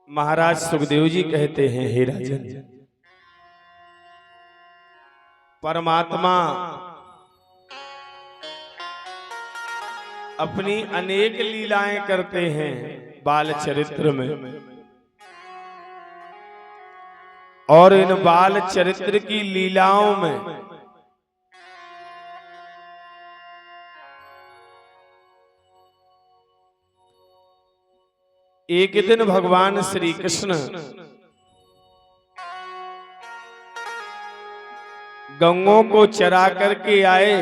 महाराज सुखदेव जी कहते हैं, हे राजन, परमात्मा अपनी अनेक लीलाएं करते हैं बाल चरित्र में, और इन बाल चरित्र की लीलाओं में एक दिन भगवान श्री कृष्ण गौओं को चरा करके आए,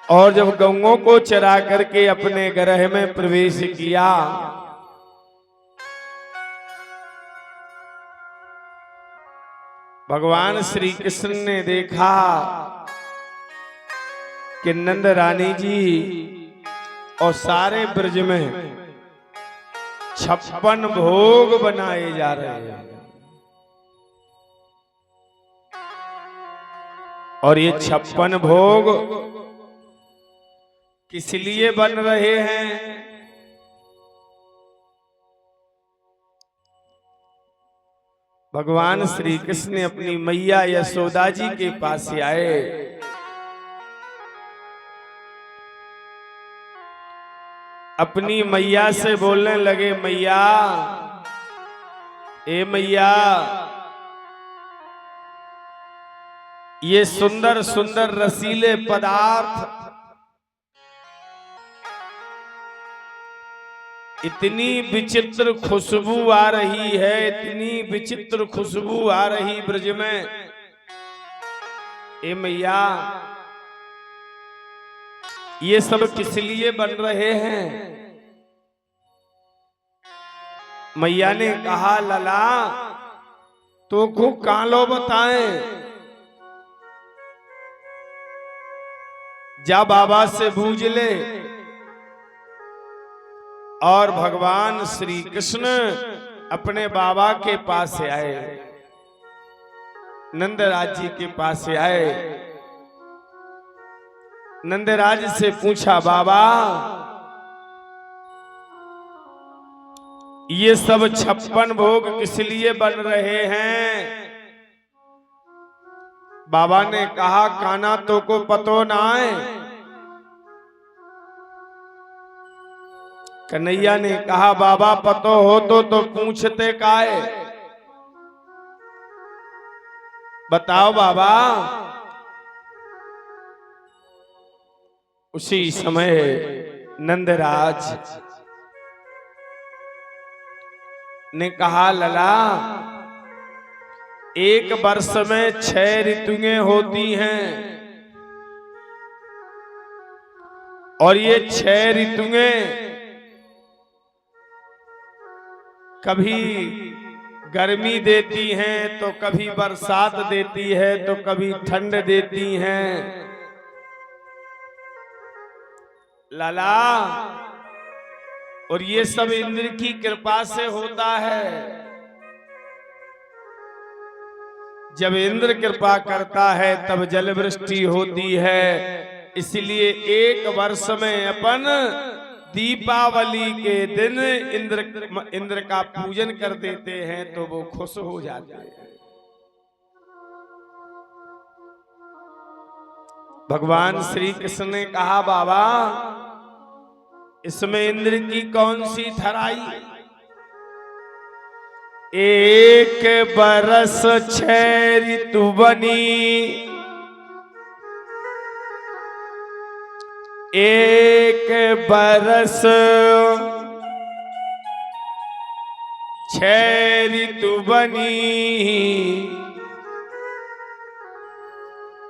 और जब गौओं को चरा करके अपने ग्रह में प्रवेश किया, भगवान श्री कृष्ण ने देखा कि नंद रानी जी और सारे ब्रज में 56 भोग बनाए जा रहे हैं, और ये 56 भोग किस लिए बन रहे हैं? भगवान श्री कृष्ण अपनी मैया यशोदा जी के पास आए, अपनी मैया से बोलने लगे, मैया, ए मैया, ये सुंदर सुंदर रसीले पदार्थ, इतनी विचित्र खुशबू आ रही है, इतनी विचित्र खुशबू आ रही ब्रज में, ए मैया, ये सब किस लिए बन रहे हैं? मैया ने कहा, लला, तो को कालो बताए, जा बाबा से पूछ ले। और भगवान श्री कृष्ण अपने बाबा के पास आए, नंदराज जी के पास आए, नंदराज से पूछा, बाबा, ये सब 56 भोग किस लिए बन रहे हैं? बाबा ने कहा, काना तो को पतो ना है। कन्हैया ने कहा, बाबा पतो हो तो पूछते काहे? बताओ बाबा। उसी समय नंदराज ने कहा, लला, एक वर्ष में 6 ऋतुएं होती हैं, और ये 6 ऋतुएं कभी गर्मी देती हैं, तो कभी बरसात देती है, तो कभी ठंड देती हैं। लाला, और ये सब इंद्र की कृपा से होता है। जब इंद्र कृपा करता है तब जल वृष्टि होती है। इसलिए एक वर्ष में अपन दीपावली के दिन इंद्र का पूजन कर देते हैं, तो वो खुश हो जाते हैं। भगवान श्री कृष्ण ने कहा, बाबा, इसमें इंद्र की कौन सी धराई? एक बरस 6 ऋतु बनी, एक बरस 6 ऋतु बनी,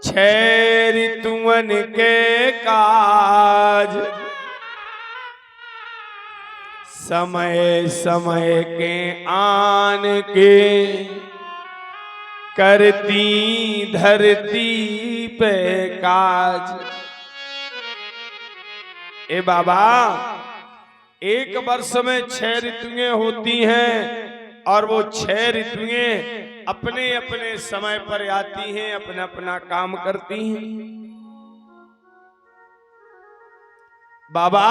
6 ऋतुअन के काज, समय समय के आन के करती धरती पे काज। ए बाबा, एक वर्ष में 6 ऋतुएं होती हैं, और वो 6 ऋतुएं अपने अपने समय पर आती हैं, अपना अपना काम करती हैं। बाबा,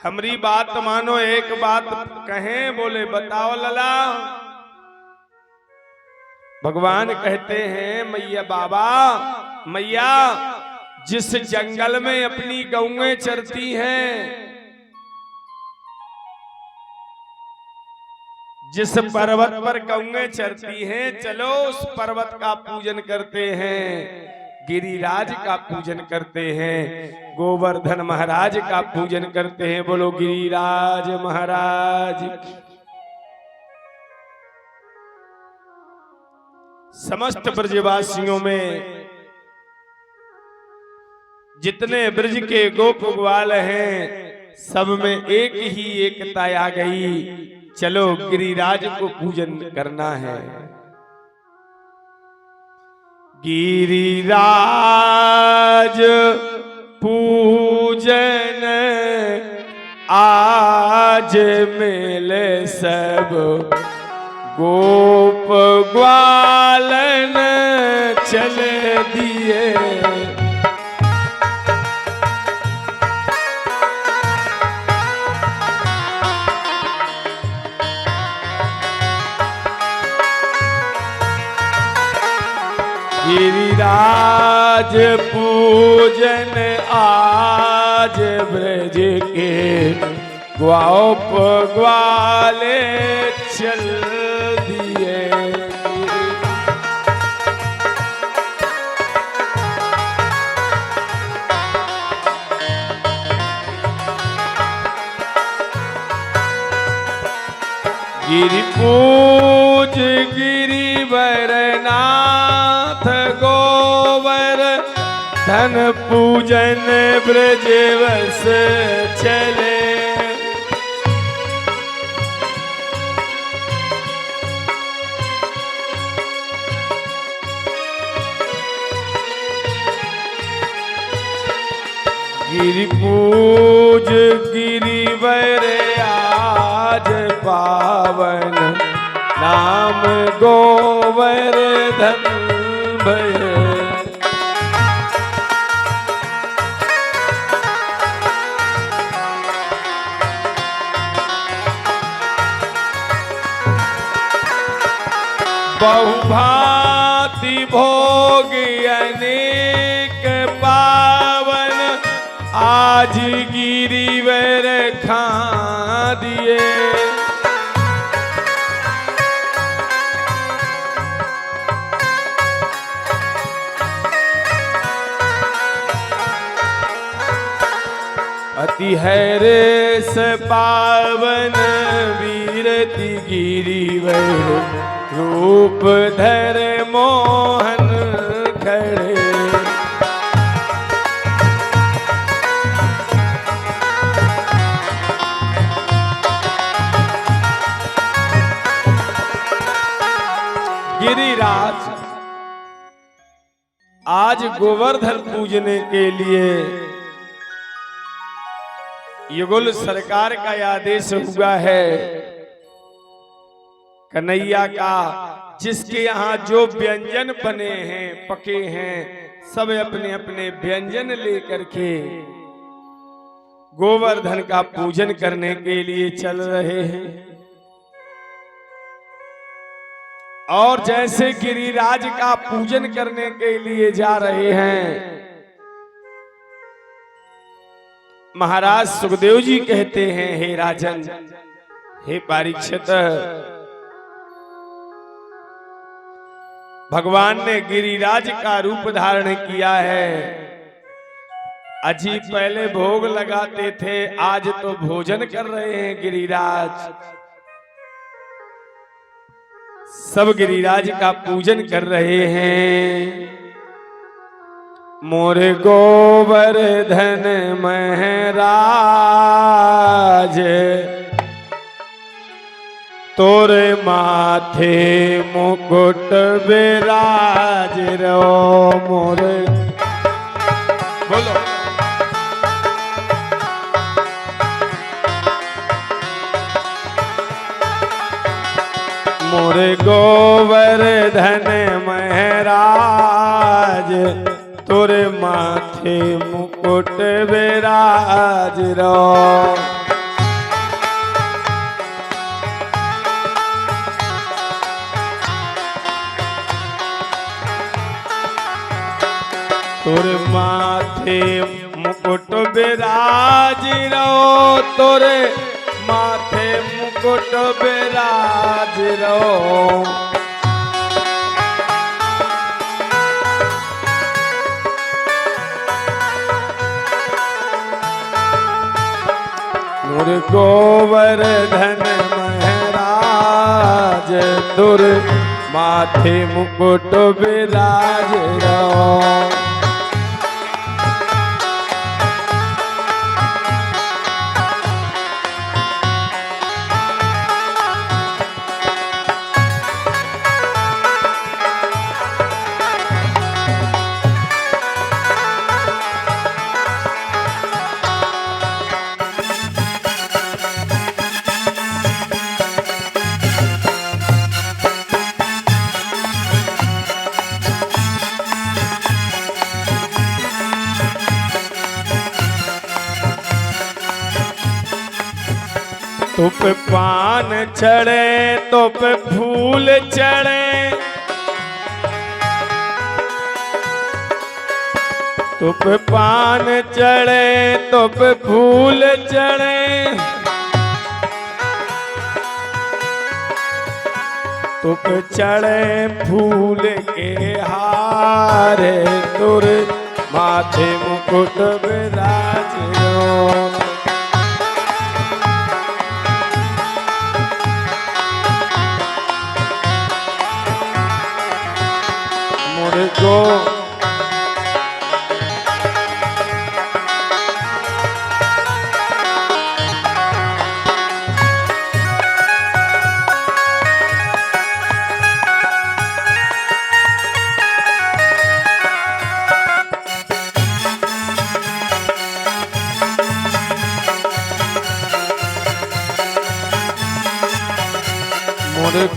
हमारी बात मानो, एक बात कहें, बोले बताओ लला। भगवान कहते हैं मैया बाबा, मैया जिस जंगल में अपनी गौएं चरती हैं, जिस पर्वत पर गौएं चरती हैं, चलो उस पर्वत का पूजन करते हैं, गिरिराज का पूजन करते हैं, गोवर्धन महाराज का पूजन करते हैं। बोलो गिरिराज महाराज। समस्त ब्रजवासियों में जितने ब्रज के गोप ग्वाल हैं, सब में एक ही एकता आ गई, चलो गिरिराज को पूजन करना है। गिरिराज पूजन आज मेले सब गोप ग्वालन चल दिए। गिरिराज पूजन आज ब्रज के गोप ग्वाले चल दिए। गिरि पूज गिरिवरनाथ गोवर धन पूजन ब्रजवस चले। गिरि पूज गिरिवर आज पावन नाम गोवर्धन भय। बहुभांति भोग अनेक पावन आज गिरिवर खा दिए। अति हैरेस पावन वीरति गिरिवर रूप धर मोहन खड़े। गिरिराज आज गोवर्धन पूजने के लिए युगल सरकार का आदेश हुआ है। कन्हैया का जिसके यहाँ जो व्यंजन बने हैं, पके हैं, सब अपने अपने व्यंजन लेकर के गोवर्धन का पूजन करने के लिए चल रहे हैं। और जैसे गिरिराज का पूजन करने के लिए जा रहे हैं, महाराज सुखदेव जी कहते हैं, हे राजन, हे परीक्षित, भगवान ने गिरिराज का रूप धारण किया है। अजी पहले भोग लगाते थे, आज तो भोजन कर रहे हैं गिरिराज। सब गिरिराज का पूजन कर रहे हैं। मोरे गोवर्धन महाराज तोरे माथे मुकुट विराज रो। मोरे बोलो मोरे गोवर्धन महाराज तोरे माथे मुकुट विराज रो। माथे मुकुट विराज रहो, तोरे माथे मुकुट विराज रहो। मोर गोवर्धन महाराज, तुर माथे मुकुट विराज रहो। तुप पान चढ़े तुप फूल चढ़े, तुप पान चढ़े तुप फूल चढ़े, तुप चढ़े फूल के हार, तुर माथे मुकुट विराज रहो। मुर्गो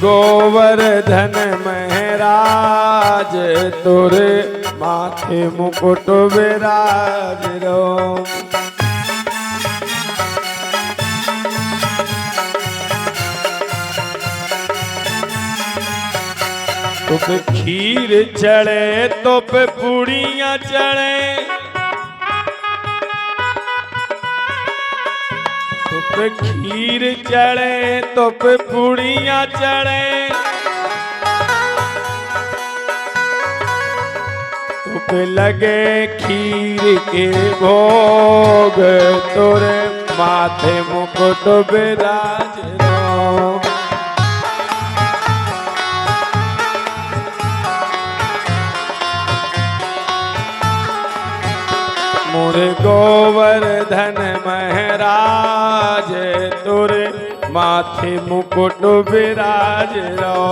गोवर्धन महाराज, तोरे माथे मुकुट विराज रहो। तुप खीर चढ़े तुप पूड़ियाँ चढ़े, तुप खीर चढ़े तुप पूड़ियाँ चढ़े, तुप लगे खीर के भोग, तोरे माथे मुकुट विराज रहो। मोर गोवर्धन महाराज, तोरे माथे मुकुट विराज रहो।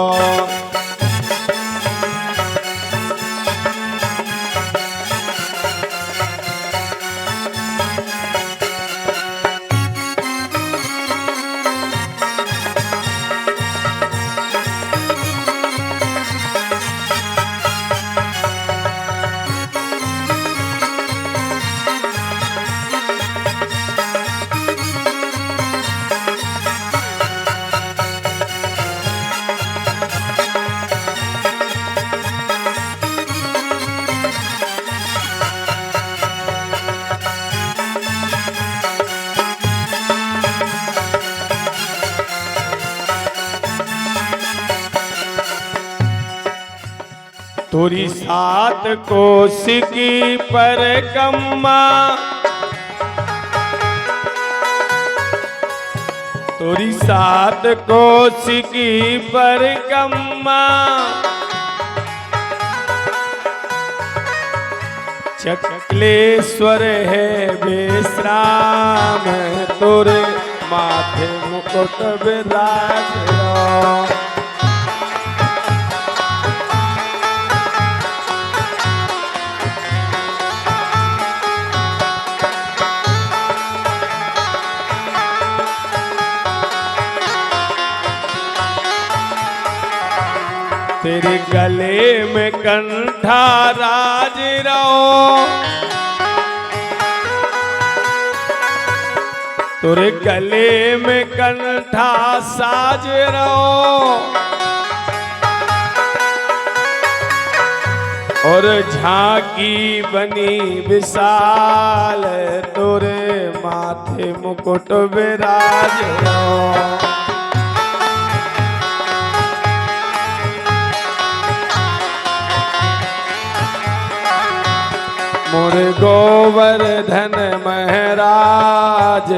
तोरी सात कोस की परिक्रमा, तोरी सात कोस की परिक्रमा, चकलेश्वर है विश्राम, तोरे माथे मुकुट विराज रहो। तेरे गले में कंठा राज रहो, तेरे गले में कंठा साज रहो। और झांकी बनी विशाल तोरे माथे मुकुट विराज मोर गोवर्धन महाराज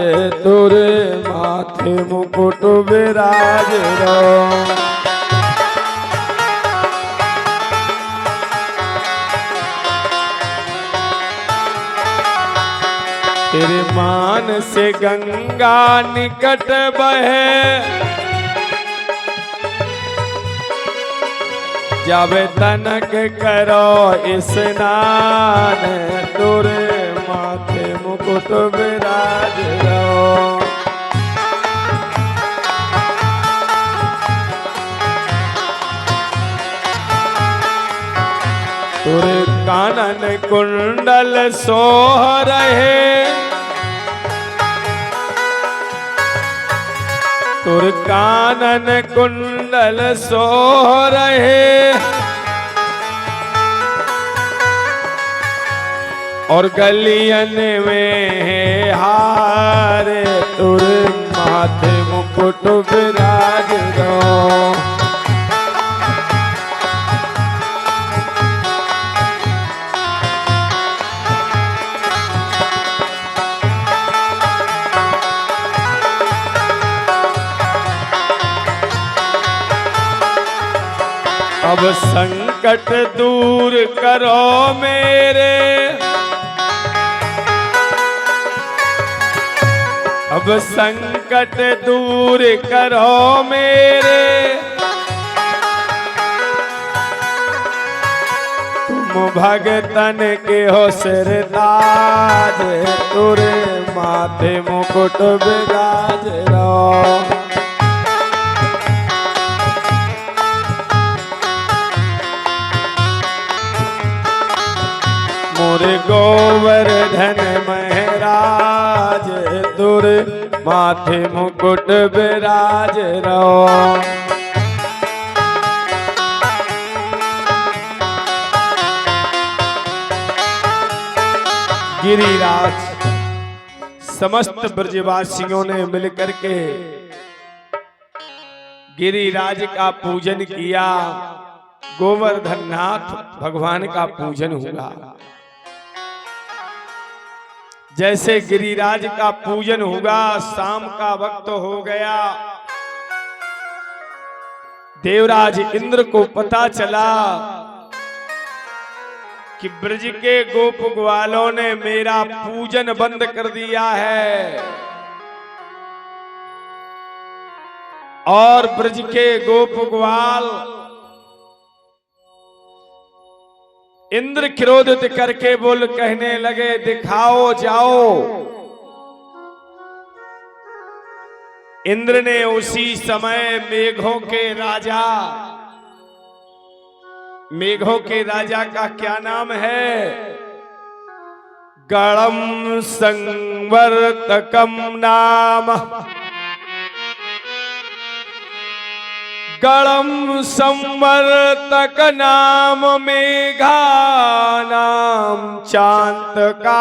तोरे माथे मुकुट विराज तेरे मान से गंगा निकट बहे जब तनक करो स्नान तोरे माथे मुकुट विराज तोरे कानन कुंडल सोह रहे तुर कानन कुंडल सोह रहे और गलियन में हार तुर माथे मुकुट विराज अब संकट दूर करो मेरे अब संकट दूर करो मेरे तुम भगतन के हो सिरताज तुरे माथे मुकुट विराज रहो मोरे गोवर्धन महाराज तुर माथे मुकुट विराज रहो गिरिराज समस्त ब्रजवासियों ने मिलकर के गिरिराज का पूजन किया। गोवर्धन नाथ भगवान का पूजन हुआ। जैसे गिरिराज का पूजन होगा, शाम का वक्त हो गया। देवराज इंद्र को पता चला कि ब्रज के गोप ग्वालों ने मेरा पूजन बंद कर दिया है और ब्रज के गोप ग्वाल इंद्र क्रोधित करके बोल कहने लगे दिखाओ जाओ। इंद्र ने उसी समय मेघों के राजा का क्या नाम है? गणम संवर्तकम नाम। गणम संवर्तक नाम मेघा नाम चांतकारिणाम।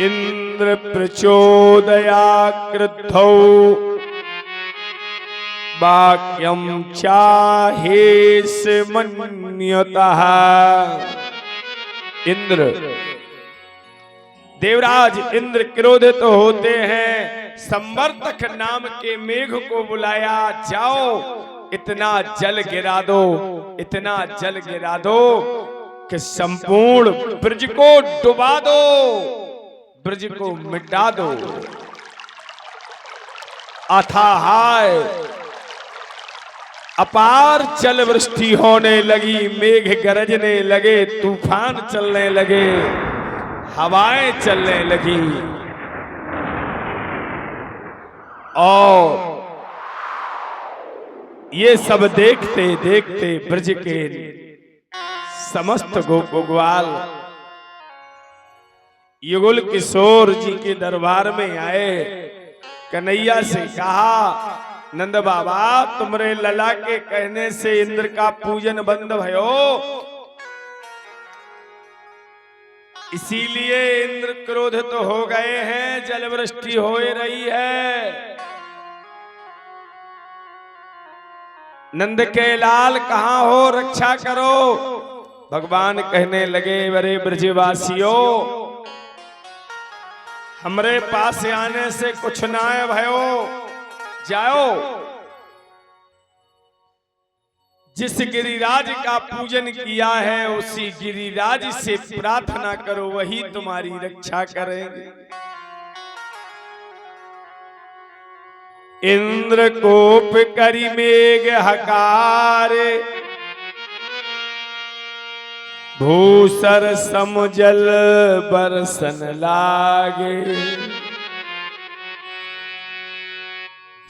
इंद्र प्रचोदया क्रुद्धौ वाक्यम चाहेस मन्यतः। इंद्र देवराज इंद्र क्रोधित होते हैं। संवर्तक नाम के मेघ को बुलाया, जाओ इतना जल गिरा दो, इतना जल गिरा दो कि संपूर्ण ब्रज को डुबा दो, ब्रज को मिटा दो। अथाहाय अपार जल वृष्टि होने लगी, मेघ गरजने लगे, तूफान चलने लगे, हवाएं चलने लगी और ये सब देखते देखते ब्रज के समस्त गोप ग्वाल युगल किशोर जी के दरबार में आए। कन्हैया से कहा नंद बाबा तुमरे लला के कहने से इंद्र का पूजन बंद भयो, इसीलिए इंद्र क्रोधित हो गए हैं, जल वृष्टि हो रही है। नंद के लाल कहां हो, रक्षा करो। भगवान कहने लगे, बड़े ब्रजवासियों, हमरे पास आने से कुछ ना है भयो, जाओ जिस गिरिराज का पूजन किया है उसी गिरिराज से प्रार्थना करो, वही तुम्हारी रक्षा करेंगे। इंद्र कोप करी मेघ हकारे, भूसर समजल बरसन लागे।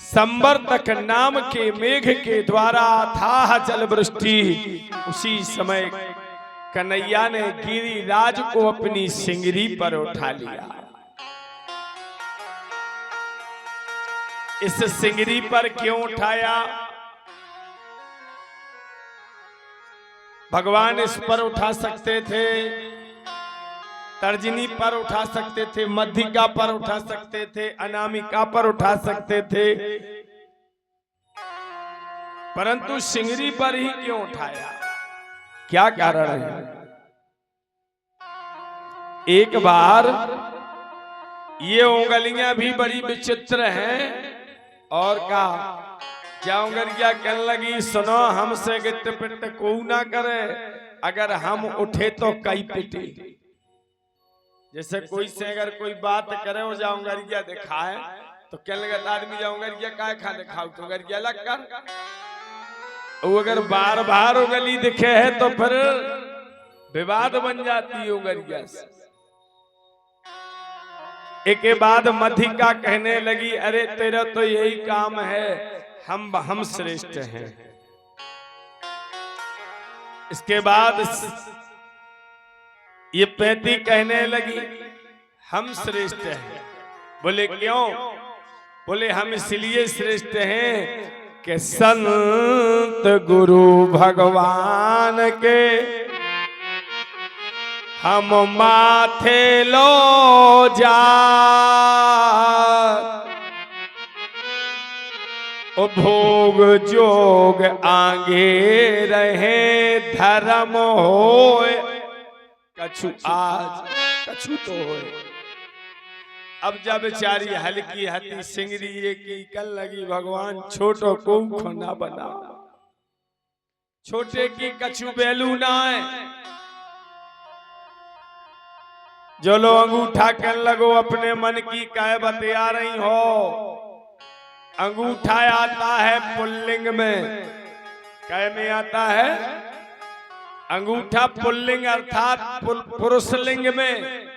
संवर्तक नाम के मेघ के द्वारा था जल वृष्टि। उसी समय कन्हैया ने गिरिराज को अपनी सिंगरी पर उठा लिया। इस सिंगरी पर क्यों उठाया? भगवान इस पर उठा सकते थे, तर्जनी पर उठा सकते थे, मध्यिका पर उठा सकते थे, अनामिका पर उठा सकते थे, परंतु सिंगरी पर ही क्यों उठाया? क्या कारण है? एक बार ये उंगलियां भी बड़ी विचित्र हैं, और कहा जाऊंगरिया कहने लगी, सुनो हमसे गिट्ट पिट्ट को ना करे, अगर हम उठे तो कई पिटे। जैसे कोई से अगर कोई बात करे और जाऊंगरिया दिखाए तो कहने लगा आदमी जाऊंगरिया काय खा दिखाऊ, तो गरिया लग कर। वो अगर बार बार उंगली दिखे है तो फिर विवाद बन जाती है उंगलिया से। एक के बाद मध्यिका कहने लगी, अरे तेरा तो यही काम है, हम श्रेष्ठ हैं। इसके बाद ये पैती कहने लगी, हम श्रेष्ठ हैं। बोले क्यों? बोले हम इसलिए श्रेष्ठ हैं कि संत गुरु भगवान के हम माथे लो जा, भोग जोग आगे रहे, धर्म होए कछु आज कछु तो होए। अब जब बेचारी हल्की हती सिंगरी ये की कल लगी, भगवान छोटो को खोना बना, छोटे की कछु बेलू ना है। जो लो अंगूठा कर लगो, अपने मन की काय बतिया रही हो। अंगूठा आता है पुल्लिंग में, काय में आता है? अंगूठा पुल्लिंग अर्थात पुरुषलिंग में।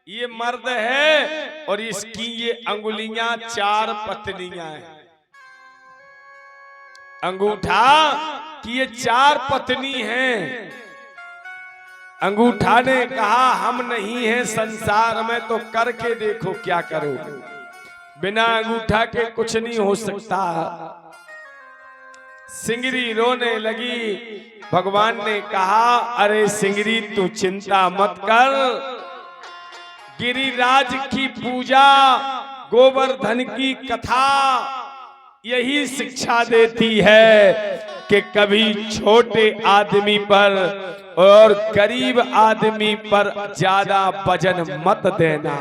ये मर्द है और इसकी ये अंगुलियां 4 पत्नियां हैं। अंगूठा की ये 4 पत्नी हैं। अंगूठा ने कहा हम नहीं हैं संसार में, तो करके देखो क्या करो। बिना अंगूठा के कुछ नहीं हो सकता। सिंगरी रोने लगी। भगवान ने कहा, अरे सिंगरी तू चिंता मत कर, गिरिराज की पूजा, गोवर्धन की कथा यही शिक्षा देती है कि कभी छोटे आदमी पर और गरीब आदमी पर ज्यादा वजन मत देना।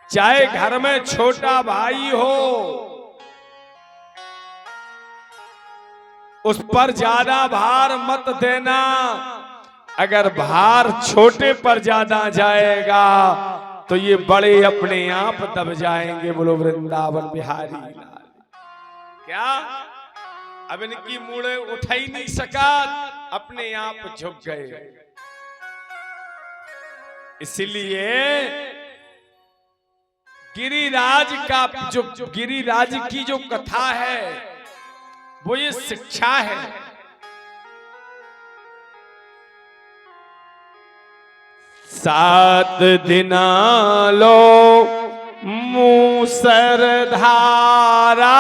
चाहे घर में छोटा भाई हो, उस पर ज्यादा भार मत देना। अगर भार छोटे पर ज्यादा जाएगा तो ये बड़े अपने आप दब जाएंगे। बोलो वृंदावन बिहारी लाल। क्या अब इनकी मूड़े उठा ही नहीं सका, अपने आप झुक गए। इसलिए गिरिराज का जो गिरिराज की जो कथा है वो ये शिक्षा है। सात दिना लो मुंह मूसर धारा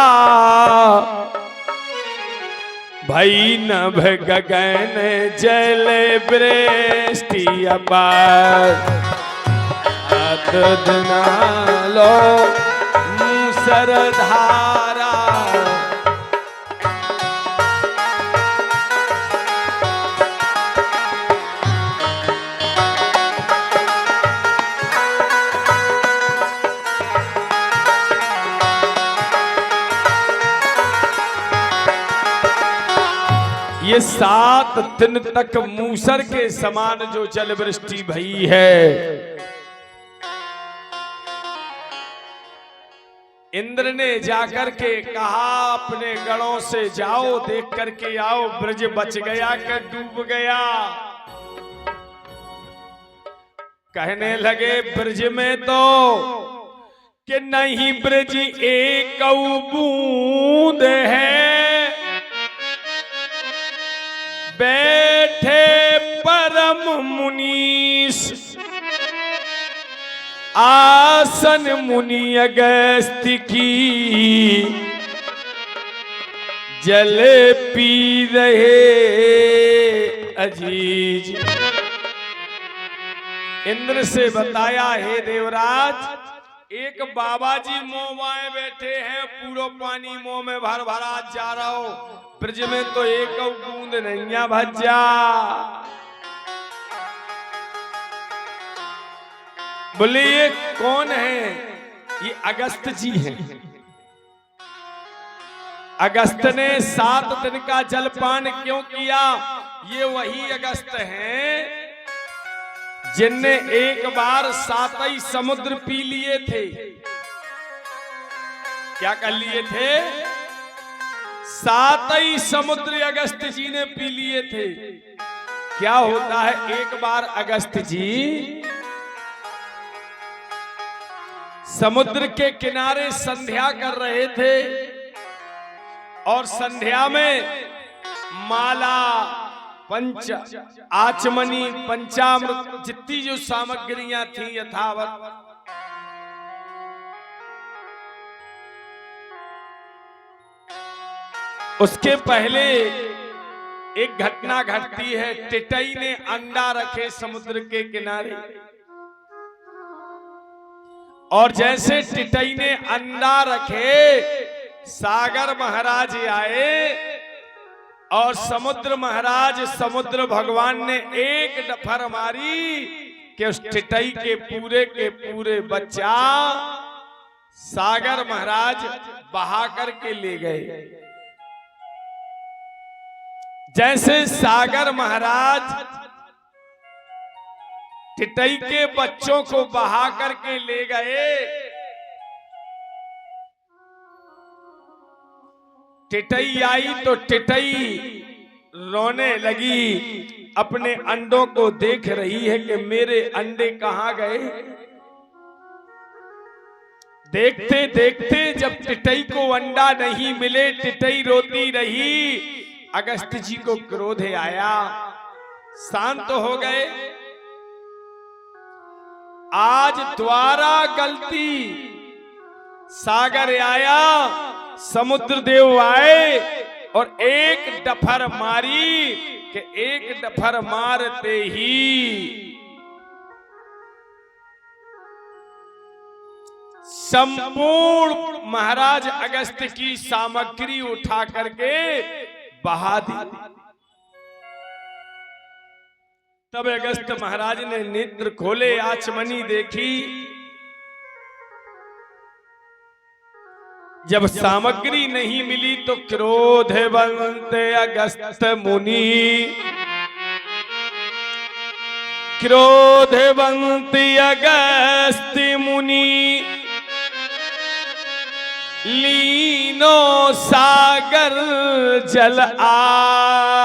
भई नभ गगन जल वृष्टि अपार लो मूसर धारा। ये 7 दिन तक मूसर के समान जो जल वृष्टि भई है। इंद्र ने जाकर के कहा अपने गणों से जाओ देख करके आओ ब्रज बच गया कि डूब गया। कहने लगे ब्रज में तो कि नहीं ब्रज एक बूंद है, बैठे परम मुनीश आसन मुनि अगस्त्य की जल पी रहे अजीज। इंद्र से बताया हे देवराज, एक बाबा जी मोह बैठे हैं, पूरा पानी मुंह में भर भरा जा रहा हो, ब्रज में तो एक बूंद नहीं भज्जा। बोले ये कौन है? ये अगस्त जी हैं। अगस्त ने 7 दिन का जलपान क्यों किया? ये वही अगस्त हैं जिनने एक बार 7 ही समुद्र पी लिए थे। क्या कर लिए थे? 7 ही समुद्र अगस्त जी ने पी लिए थे। क्या होता है, एक बार अगस्त जी समुद्र के किनारे संध्या कर रहे थे और संध्या में माला, पंच आचमनी, पंचामृत जितनी जो सामग्रियां थी यथावत, उसके पहले एक घटना घटती है। टिटई ने अंडा रखे समुद्र के किनारे और जैसे टिटई ने अंडा रखे सागर महाराज आए और समुद्र महाराज, समुद्र भगवान ने एक डफर मारी कि उस टिटई के पूरे बच्चा सागर महाराज बहा करके ले गए। जैसे सागर महाराज टिटई के बच्चों को बहा करके ले गए, टिटई आई तो टिटई रोने लगी, अपने अंडों को देख रही है कि मेरे अंडे कहां गए। देखते देखते जब टिटई को अंडा नहीं मिले, टिटई रोती रही। अगस्त जी को क्रोध आया, शांत हो गए। आज द्वारा गलती, सागर आया, समुद्र देव आए और एक डफर मारी कि एक डफर मारते ही संपूर्ण महाराज अगस्त की सामग्री उठा करके बहा दी। तब अगस्त महाराज ने नेत्र खोले, आचमनी देखी। जब सामग्री नहीं मिली तो क्रोधवंत अगस्त मुनि, क्रोधवंत अगस्त मुनि लीनो सागर जल आज,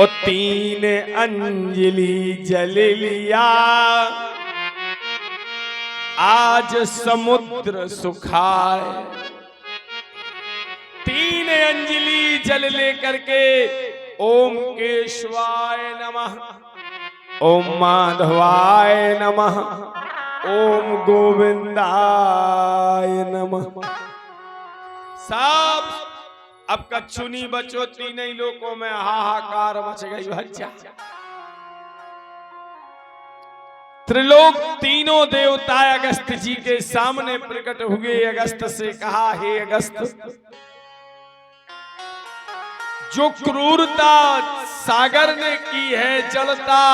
और 3 अंजलि जल लिया, आज समुद्र सुखाए। 3 अंजलि जल लेकर के ओम केशवाय नमः, ओम माधवाय नमः, ओम गोविंदाय नमः। सब अब कच्छु नहीं बचो, तीन ही लोकों में हाहाकार मच गई भज्जा। त्रिलोक तीनों देवता अगस्त जी के सामने प्रकट हुए। अगस्त से कहा, हे अगस्त, जो क्रूरता सागर ने की है, जलता,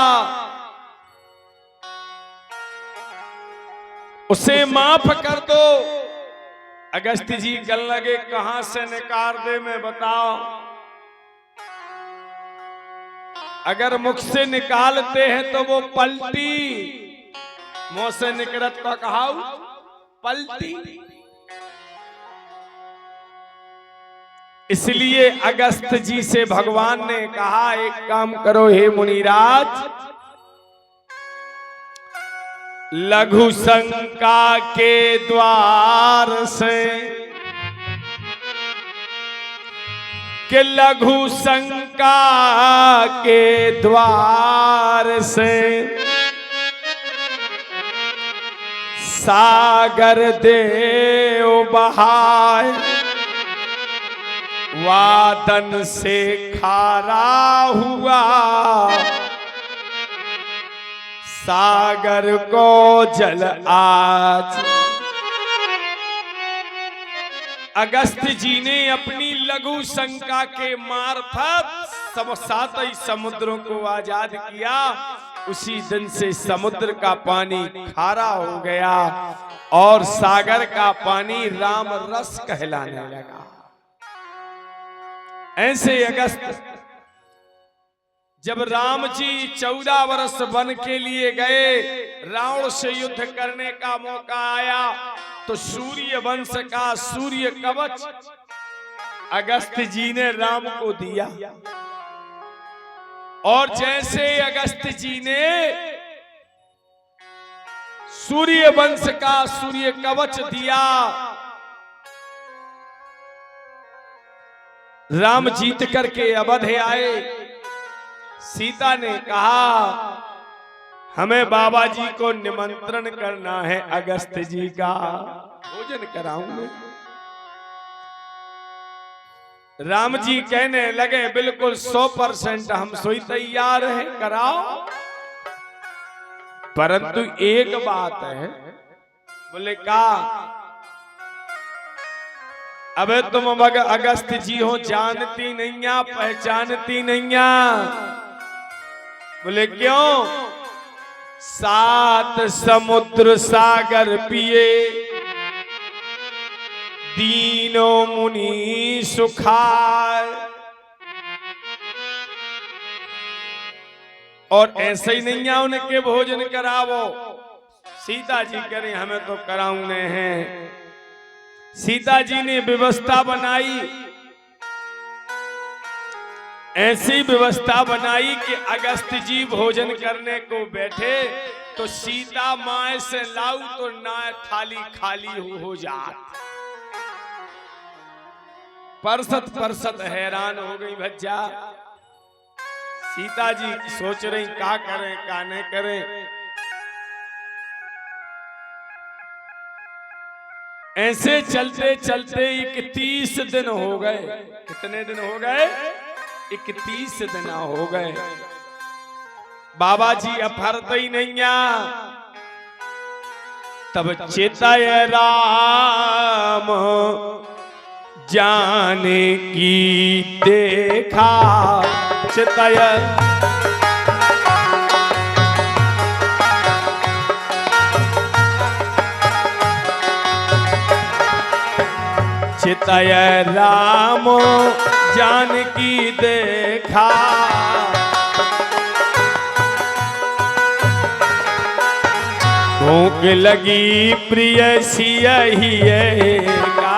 उसे माफ कर दो। अगस्त जी कल लगे, कहां से निकाल दे मैं बताओ। अगर मुख से निकालते हैं तो वो पलटी, मुंह से निकलत का कहा पलटी। इसलिए अगस्त जी से भगवान ने कहा, एक काम करो हे मुनिराज, लघु शंका के द्वार से, कि लघु शंका के द्वार से सागर देव बहाए, वादन से खारा हुआ, सागर को जल आज। अगस्त जी ने अपनी लघु शंका के मार्फत सब सात ही समुद्रों को आजाद किया। उसी दिन से समुद्र का पानी खारा हो गया और सागर का पानी राम रस कहलाने लगा। ऐसे अगस्त जब राम जी 14 वर्ष वन के लिए गए, रावण से युद्ध करने का मौका आया तो सूर्य वंश का सूर्य कवच अगस्त जी ने राम को दिया। और जैसे अगस्त जी ने सूर्य वंश का सूर्य कवच दिया, राम जीत करके अवध आए। सीता ने कहा, हमें बाबा जी को निमंत्रण करना है, अगस्त जी का भोजन कराऊंगा। राम जी कहने लगे, बिल्कुल 100% हम सोई तैयार है, कराओ। परंतु एक बात है। बोले का? अबे तुम अगस्त जी हो, जानती नहीं आ, पहचानती नहीं आ। बोले क्यों? 7 समुद्र सागर पिए, दीनों मुनि सुखाय। और ऐसे ही नहीं आ उनके भोजन करावो। सीता जी करें, हमें तो कराउने हैं। सीता जी ने व्यवस्था बनाई, ऐसी व्यवस्था बनाई कि अगस्त जी भोजन करने को बैठे तो सीता माए से लाऊ तो ना थाली खाली हो जात। परसत हैरान हो गई भज्जा। सीता जी सोच रही क्या करें क्या नहीं करें। ऐसे चलते चलते 31 दिन हो गए। कितने दिन हो गए? 31 दिन हो गए। बाबा जी अपहरत ही नहीं आ। तब चेताय राम जाने की देखा, चिताय चिताय राम जानकी देखा, भूख लगी प्रिय सियहिए का।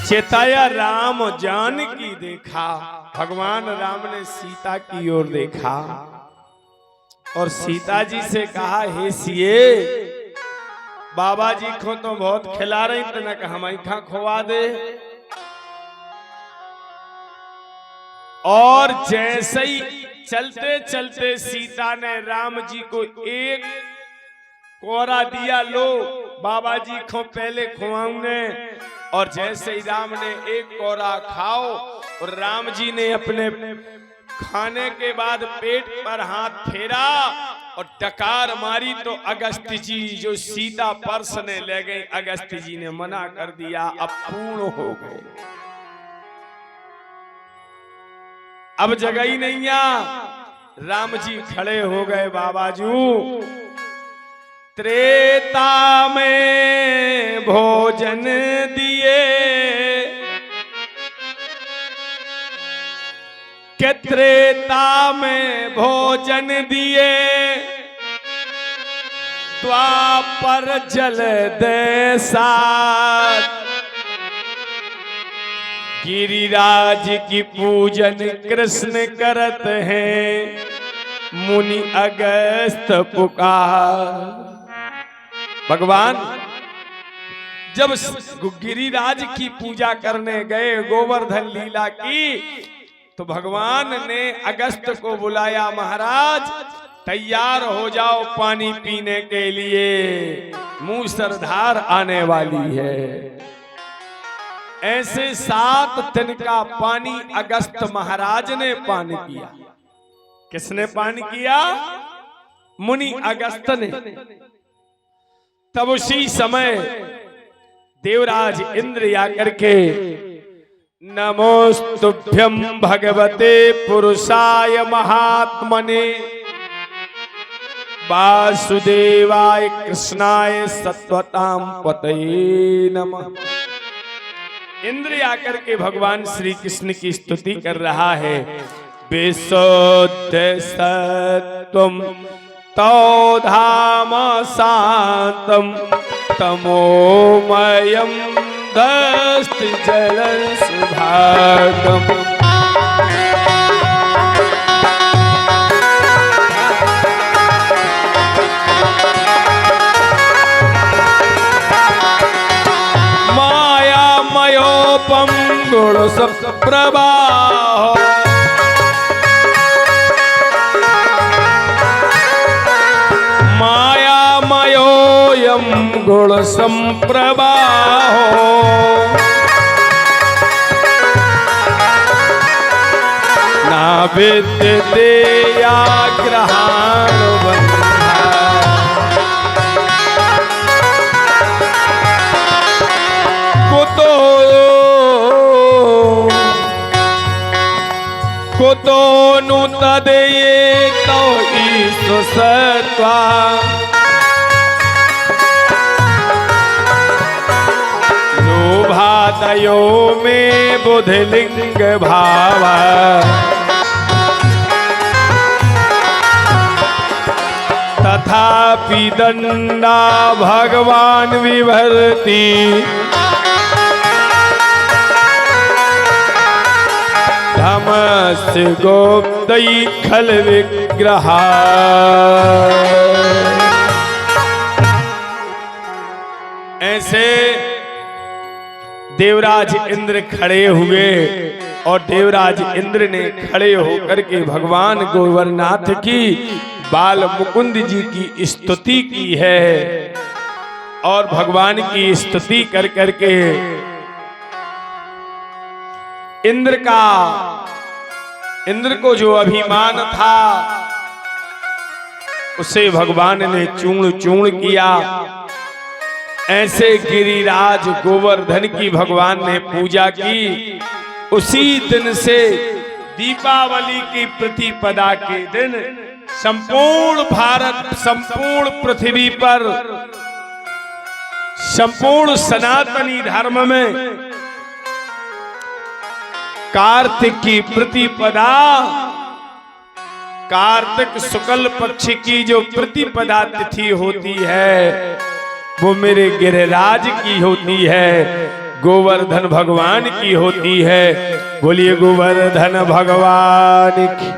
चेताया राम जानकी देखा। भगवान राम ने सीता की ओर देखा और सीता जी से कहा, हे सिए, बाबा जी को तो बहुत खिला रही, तनक हमारी खा खुआ दे। और जैसे ही चलते चलते सीता ने राम जी को एक कोरा दिया, लो बाबा जी को पहले खुआऊंगे। और जैसे ही राम ने एक कोरा खाओ और राम जी ने अपने खाने के बाद पेट पर हाथ फेरा और डकार मारी, तो अगस्त जी जो सीता परसने ले गए, अगस्त जी ने मना कर दिया, अब पूर्ण हो गए, अब जगह ही नहीं आ। राम जी खड़े हो गए, बाबाजू त्रेता में भोजन दिए, के त्रेता में भोजन दिए, द्वापर जल दे साथ, गिरिराज की पूजन कृष्ण करत हैं, मुनि अगस्त पुकार। भगवान जब गिरिराज की पूजा करने गए, गोवर्धन लीला की, तो भगवान ने अगस्त को बुलाया, महाराज तैयार हो जाओ पानी पीने के लिए, मूसलाधार आने वाली है। ऐसे 7 दिन का पानी अगस्त महाराज ने पान किया। किसने पान किया? मुनि अगस्त ने। तब उसी समय देवराज इंद्र आकर के, नमोस्तुभ्यं भगवते पुरुषाय महात्मने, वासुदेवाय कृष्णाय सत्वतां पतये नमः। इंद्र आकर के भगवान श्री कृष्ण की स्तुति कर रहा है। विशुद्ध सत्वं तौ धाम शांतम, तमोमयं दस्त जल सुभागम। मायामयोपम गुण सप्रभाः, गुण संप्रवाहो, ना विद्यते या ग्रहाण बंधा, कुतो नु तदये तो ईश्व सत्वा, लोभादयो में बुधलिंग भावा, तथापि दंडा भगवान विभर्ति, धमस्य गोप्तै खल विग्रहा। ऐसे देवराज इंद्र खड़े हुए और देवराज इंद्र ने खड़े होकर के भगवान गोवर्धनाथ की, बाल मुकुंद जी की स्तुति की है। और भगवान की स्तुति कर करके इंद्र को जो अभिमान था उसे भगवान ने चूर्ण चूर्ण किया। ऐसे गिरिराज गोवर्धन की भगवान ने पूजा की। उसी दिन से दीपावली की प्रतिपदा के दिन संपूर्ण भारत, संपूर्ण पृथ्वी पर, संपूर्ण सनातनी धर्म में कार्तिक की प्रतिपदा, कार्तिक शुक्ल पक्ष की जो प्रतिपदा तिथि होती है वो मेरे गिरिराज की होती है। गोवर्धन भगवान की होती है। बोलिए गोवर्धन भगवान की,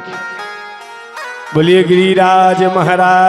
बोलिए गिरिराज महाराज।